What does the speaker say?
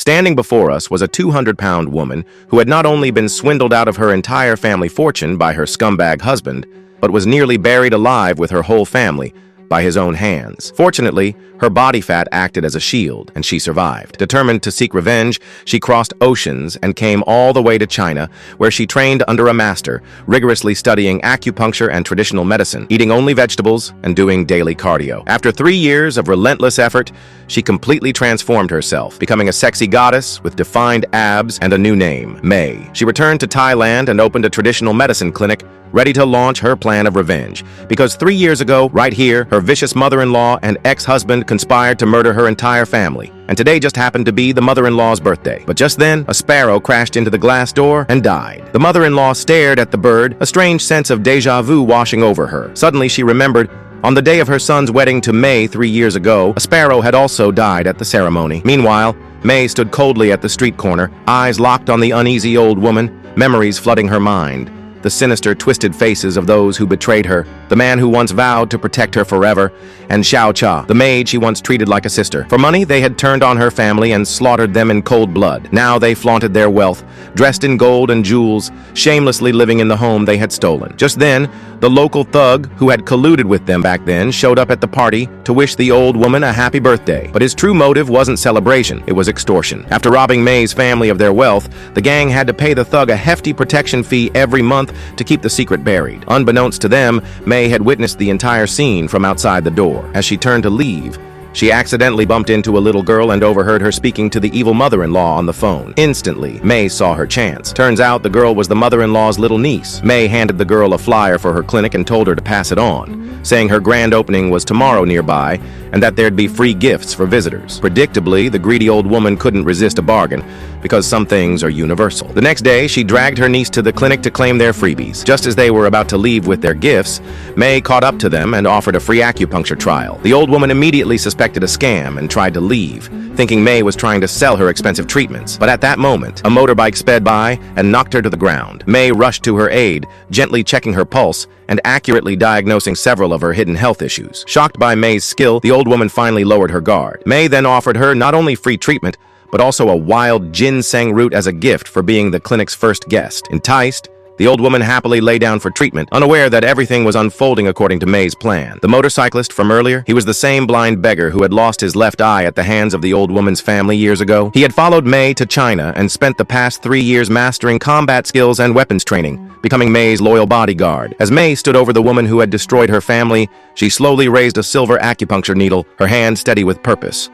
Standing before us was a 200-pound woman who had not only been swindled out of her entire family fortune by her scumbag husband, but was nearly buried alive with her whole family by his own hands. Fortunately, her body fat acted as a shield, and she survived. Determined to seek revenge, she crossed oceans and came all the way to China, where she trained under a master, rigorously studying acupuncture and traditional medicine, eating only vegetables and doing daily cardio. After 3 years of relentless effort, she completely transformed herself, becoming a sexy goddess with defined abs and a new name, May. She returned to Thailand and opened a traditional medicine clinic, ready to launch her plan of revenge. Because 3 years ago, right here, her vicious mother-in-law and ex-husband conspired to murder her entire family. And today just happened to be the mother-in-law's birthday. But just then, a sparrow crashed into the glass door and died. The mother-in-law stared at the bird, a strange sense of déjà vu washing over her. Suddenly, she remembered, on the day of her son's wedding to May 3 years ago, a sparrow had also died at the ceremony. Meanwhile, May stood coldly at the street corner, eyes locked on the uneasy old woman, memories flooding her mind. The sinister, twisted faces of those who betrayed her, the man who once vowed to protect her forever, and Xiao Cha, the maid she once treated like a sister. For money, they had turned on her family and slaughtered them in cold blood. Now they flaunted their wealth, dressed in gold and jewels, shamelessly living in the home they had stolen. Just then, the local thug who had colluded with them back then showed up at the party to wish the old woman a happy birthday. But his true motive wasn't celebration, it was extortion. After robbing May's family of their wealth, the gang had to pay the thug a hefty protection fee every month to keep the secret buried. Unbeknownst to them, May had witnessed the entire scene from outside the door. As she turned to leave, she accidentally bumped into a little girl and overheard her speaking to the evil mother-in-law on the phone. Instantly, May saw her chance. Turns out the girl was the mother-in-law's little niece. May handed the girl a flyer for her clinic and told her to pass it on, saying her grand opening was tomorrow nearby and that there'd be free gifts for visitors. Predictably, the greedy old woman couldn't resist a bargain, because some things are universal. The next day, she dragged her niece to the clinic to claim their freebies. Just as they were about to leave with their gifts, May caught up to them and offered a free acupuncture trial. The old woman immediately suspected a scam and tried to leave, thinking May was trying to sell her expensive treatments. But at that moment, a motorbike sped by and knocked her to the ground. May rushed to her aid, gently checking her pulse and accurately diagnosing several of her hidden health issues. Shocked by May's skill, the old woman finally lowered her guard. May then offered her not only free treatment, but also a wild ginseng root as a gift for being the clinic's first guest. Enticed, the old woman happily lay down for treatment, unaware that everything was unfolding according to May's plan. The motorcyclist from earlier, he was the same blind beggar who had lost his left eye at the hands of the old woman's family years ago. He had followed May to China and spent the past 3 years mastering combat skills and weapons training, becoming May's loyal bodyguard. As May stood over the woman who had destroyed her family, she slowly raised a silver acupuncture needle, her hand steady with purpose.